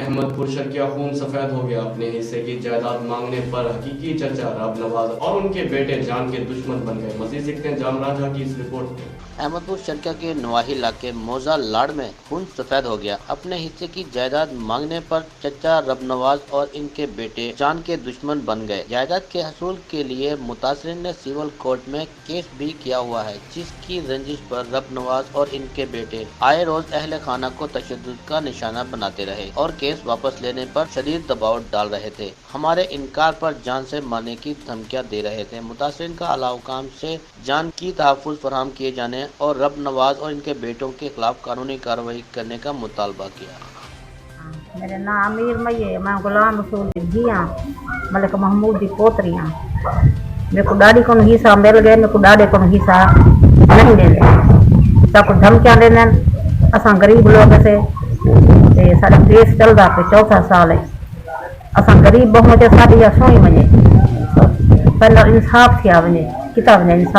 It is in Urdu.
احمدپور شرقیہ خون سفید ہو گیا، اپنے حصے کی جائیداد مانگنے پر حقیقی چچا رب نواز اور ان کے بیٹے جان کے دشمن بن گئے۔ مزید دیکھتے ہیں جام راجہ کی اس رپورٹ میں۔ احمدپور شرقیہ کے نواحی علاقے موزہ لاڑ میں خون سفید ہو گیا، اپنے حصے کی جائیداد مانگنے پر چچا رب نواز اور ان کے بیٹے جان کے دشمن بن گئے۔ جائیداد کے حصول کے لیے متاثرین نے سول کورٹ میں کیس بھی کیا ہوا ہے، جس کی رنجش پر رب نواز اور ان کے بیٹے آئے روز اہل خانہ کو تشدد کا نشانہ بناتے رہے اور کیس واپس لینے پر شدید دباؤ ڈال رہے تھے۔ ہمارے انکار پر جان سے مارنے کی دھمکیاں دے رہے تھے۔ متاثرین کا اعلیٰ حکام سے جان کی تحفظ فراہم کیے جانے اور رب نواز اور ان کے بیٹوں کے خلاف قانونی کارروائی کرنے کا مطالبہ کیا۔ میرا نام امیر مئی ہے، میں غلام رسول کی دھی ہاں، ملک محمود کی پوتری ہاں۔ میرے کو ڈاڑی کو حصہ مل گئے، میرے کو ڈاڑے کو حصہ نہیں دے سب کچھ دھمکیاں دینا۔ اساں غریب لوگ سے سارا کیس چلتا پہ 4 سال ہے۔ اساں غریب بہو سے ساری سوئی وجے پہلا انصاف تھیا وجے کتا وجے انصاف